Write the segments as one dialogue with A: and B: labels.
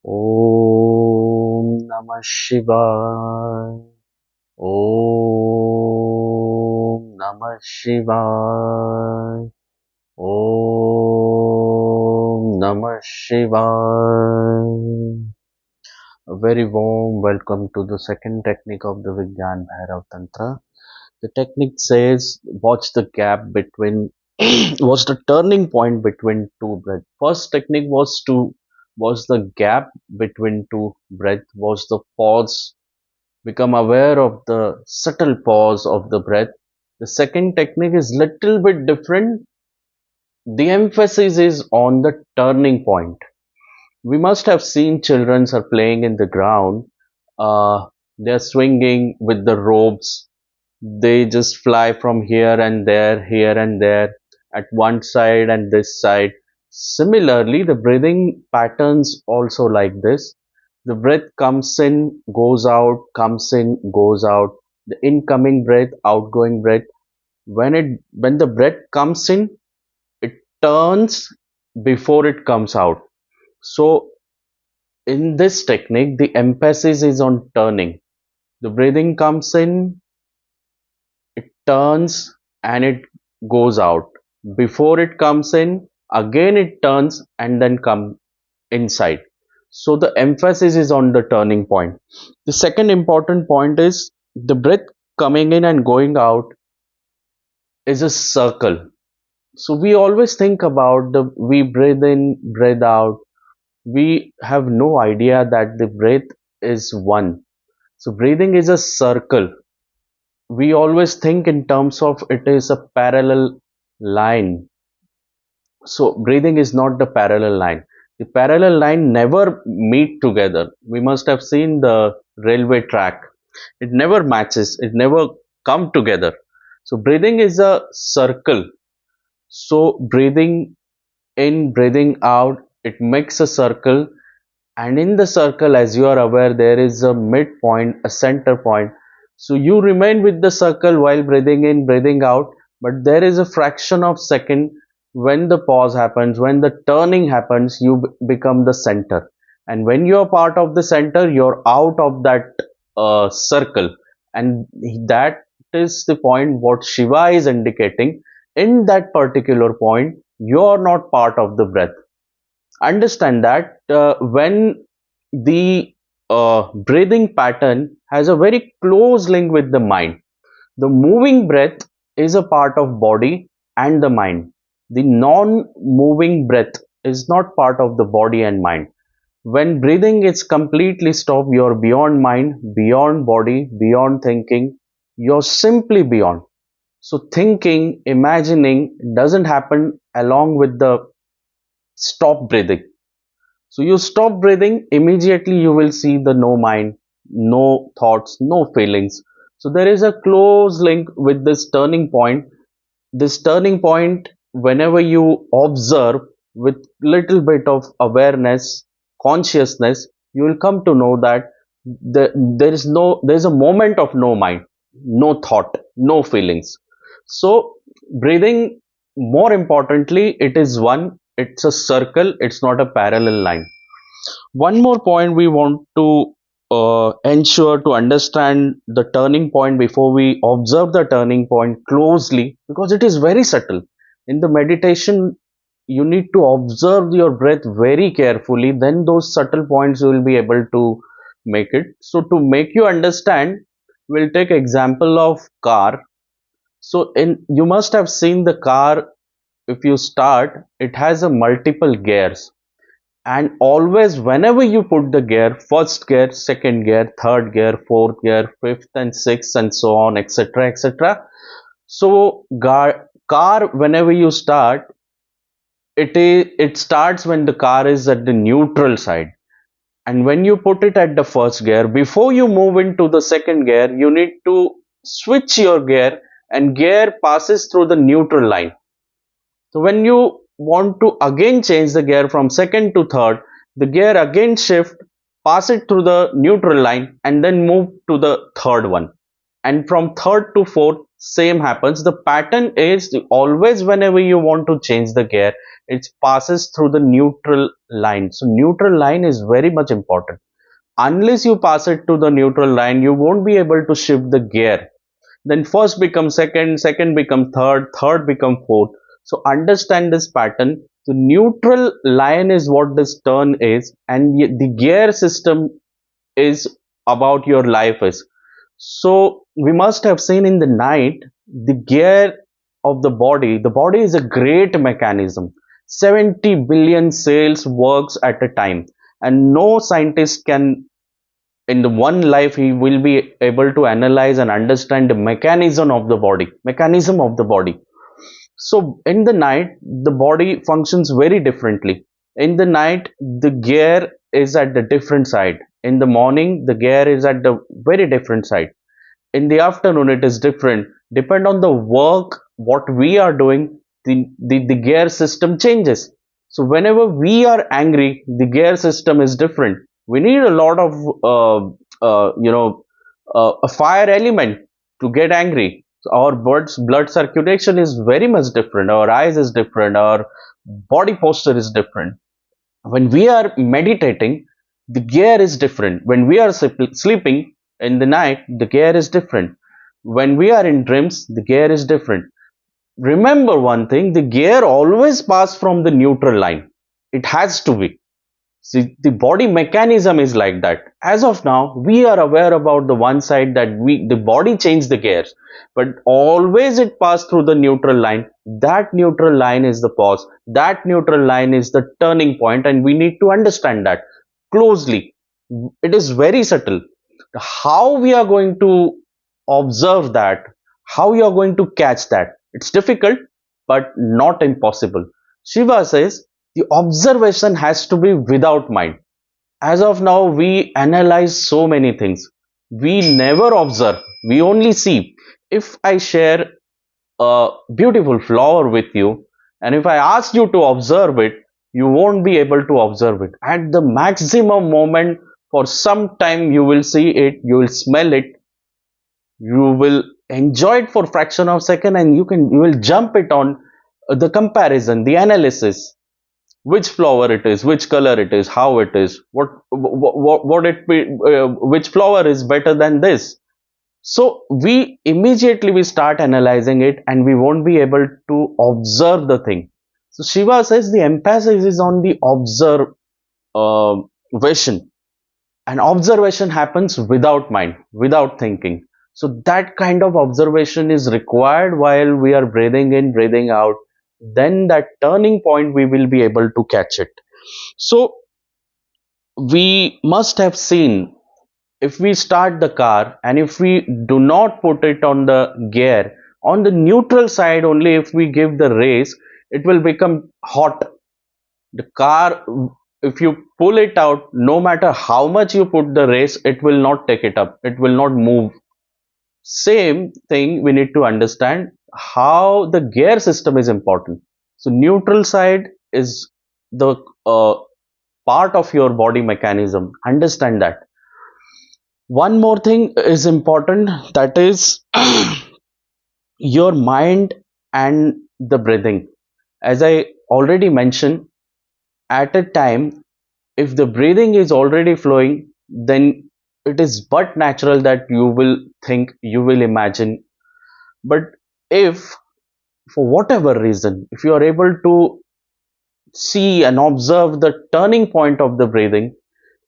A: Om Namah Shivaya. Om Namah Shivaya. Om Namah Shivaya. A very warm welcome to the second technique of the Vigyan Bhairav Tantra. The technique says watch the gap between was the turning point between two breaths. First technique was the gap between two breath, was the pause. Become aware of the subtle pause of the breath. The second technique is little bit different. The emphasis is on the turning point. We must have seen children are playing in the ground. They're swinging with the ropes. They just fly from here and there, at one side and this side. Similarly, the breathing patterns also like this. The breath comes in, goes out, comes in, goes out. The incoming breath, outgoing breath. When the breath comes in, it turns before it comes out. So in this technique, the emphasis is on turning. The breathing comes in, it turns and it goes out. Before it comes in, again it turns and then come inside. So the emphasis is on the turning point. The second important point is the breath coming in and going out is a circle. So we always think about the we breathe in, breathe out. We have no idea that the breath is one. So breathing is a circle. We always think in terms of it is a parallel line. So breathing is not the parallel line. The parallel line never meet together. We must have seen the railway track. It never matches. It never come together. So breathing is a circle. So breathing in, breathing out, it makes a circle, and in the circle, as you are aware, there is a midpoint, a center point. So you remain with the circle while breathing in, breathing out, but there is a fraction of second when the pause happens, when the turning happens, you become the center. And when you are part of the center, you're out of that circle. And that is the point what Shiva is indicating. In that particular point, you're not part of the breath. Understand that when the breathing pattern has a very close link with the mind. The moving breath is a part of body and the mind. The non-moving breath is not part of the body and mind. When breathing is completely stopped, you're beyond mind, beyond body, beyond thinking. You're simply beyond. So thinking, imagining doesn't happen along with the stop breathing. So you stop breathing, immediately you will see the no mind, no thoughts, no feelings. So there is a close link with this turning point. This turning point, whenever you observe with little bit of awareness, consciousness, you will come to know that there is a moment of no mind, no thought, no feelings. So breathing, more importantly, it is one, it's a circle, it's not a parallel line. One more point we want to ensure to understand the turning point before we observe the turning point closely, because it is very subtle. In the meditation, you need to observe your breath very carefully, then those subtle points you will be able to make it. So to make you understand, we'll take example of car. So in you must have seen the car. If you start, it has a multiple gears, and always whenever you put the gear, first gear, second gear, third gear, fourth gear, fifth and sixth and so on, etc., etc. So car, whenever you start, it starts when the car is at the neutral side, and when you put it at the first gear, before you move into the second gear, you need to switch your gear, and gear passes through the neutral line. So when you want to again change the gear from second to third, the gear again shift, pass it through the neutral line, and then move to the third one. and from third to fourth same happens. The pattern is always whenever you want to change the gear, it passes through the neutral line. So neutral line is very much important. Unless you pass it to the neutral line, you won't be able to shift the gear. Then first become second, second become third, third become fourth. So understand this pattern. The neutral line is what this turn is, and the gear system is about your life is. So we must have seen in the night the gear of the body is a great mechanism. 70 billion cells works at a time, and no scientist can in the one life he will be able to analyze and understand the mechanism of the body. So in the night the body functions very differently. In the night the gear is at the different side. In the morning the gear is at the very different side. In the afternoon it is different. Depend on the work what we are doing, the gear system changes. So whenever we are angry the gear system is different. We need a lot of a fire element to get angry. So our blood circulation is very much different, our eyes is different, our body posture is different. When we are meditating the gear is different. When we are sleeping in the night the gear is different. When we are in dreams the gear is different. Remember one thing, the gear always pass from the neutral line. It has to be. See, the body mechanism is like that. As of now, we are aware about the one side that the body changed the gears, but always it passed through the neutral line. That neutral line is the pause. That neutral line is the turning point, and we need to understand that closely. It is very subtle. How we are going to observe that, how you are going to catch that, it's difficult, but not impossible. Shiva says the observation has to be without mind. As of now we analyze so many things, we never observe, we only see. If I share a beautiful flower with you and if I ask you to observe it, you won't be able to observe it at the maximum moment. For some time you will see it, you will smell it, you will enjoy it for fraction of second, and you will jump it on the comparison, the analysis, which flower it is, which color it is, how it is, what it be, which flower is better than this. So we start analyzing it and we won't be able to observe the thing. So Shiva says the emphasis is on the observation, and observation happens without mind, without thinking. So that kind of observation is required while we are breathing in, breathing out. Then that turning point we will be able to catch it. So we must have seen, if we start the car and if we do not put it on the gear, on the neutral side only, if we give the race, it will become hot. The car, if you pull it out, no matter how much you put the race, it will not take it up, it will not move. Same thing we need to understand how the gear system is important. So neutral side is the part of your body mechanism. Understand that. One more thing is important, that is your mind and the breathing. As I already mentioned, at a time, if the breathing is already flowing, then it is but natural that you will think, you will imagine. But if for whatever reason, if you are able to see and observe the turning point of the breathing,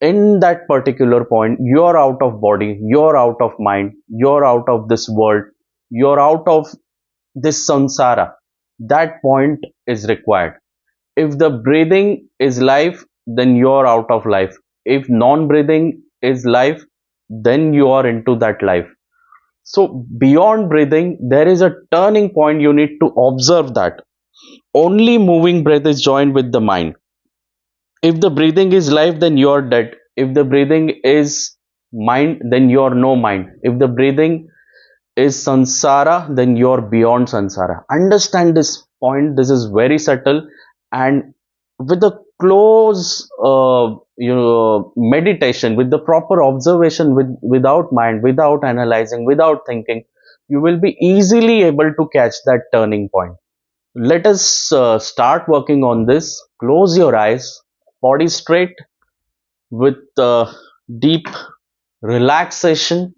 A: in that particular point you're out of body, you're out of mind, you're out of this world, you're out of this samsara. That point is required. If the breathing is life, then you're out of life. If non-breathing is life, then you are into that life. So beyond breathing there is a turning point, you need to observe that. Only moving breath is joined with the mind. If the breathing is life, then you're dead. If the breathing is mind, then you're no mind. If the breathing is sansara, then you're beyond sansara. Understand this point. This is very subtle, and with a close, meditation with the proper observation, without mind, without analyzing, without thinking, you will be easily able to catch that turning point. Let us start working on this. Close your eyes, body straight, with deep relaxation,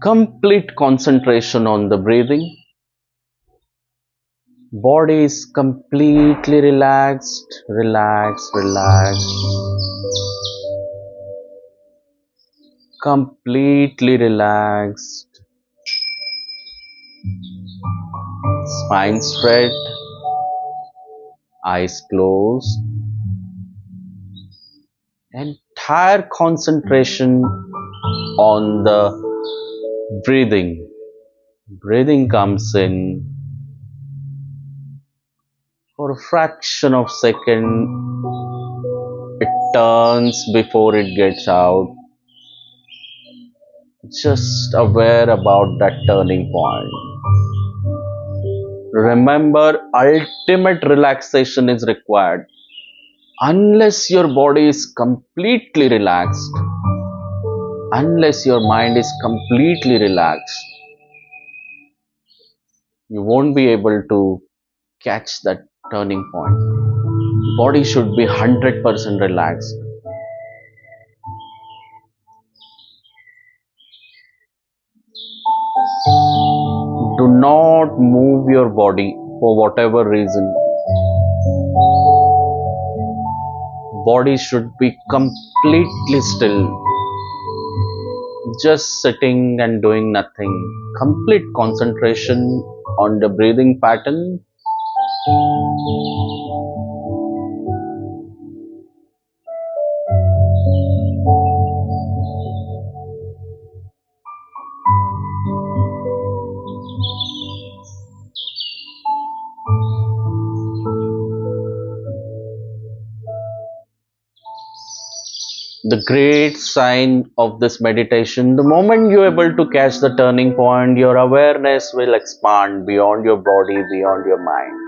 A: complete concentration on the breathing. Body is completely relaxed, relaxed, relaxed, completely relaxed. Spine straight, eyes closed. Entire concentration on the breathing. Breathing comes in for a fraction of second. It turns before it gets out. Just aware about that turning point. Remember, ultimate relaxation is required. Unless your body is completely relaxed, unless your mind is completely relaxed, you won't be able to catch that turning point. Body should be 100% relaxed. Do not move your body for whatever reason. Body should be completely still, just sitting and doing nothing. Complete concentration on the breathing pattern. The great sign of this meditation, the moment you're able to catch the turning point, your awareness will expand beyond your body, beyond your mind.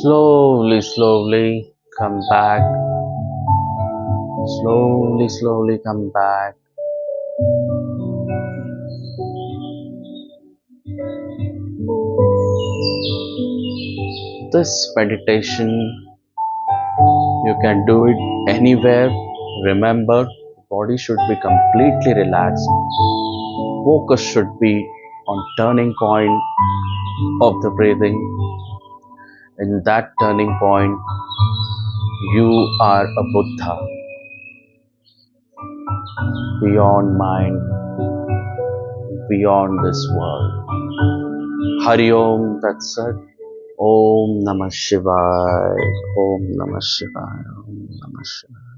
A: Slowly, slowly come back. Slowly, slowly come back. This meditation, you can do it anywhere. Remember, body should be completely relaxed. Focus should be on turning point of the breathing. In that turning point, you are a Buddha. beyond mind, beyond this world. Hari Om, that's it. Om Namah Shivaya. Om Namah Shivaya. Om Namah Shivaya.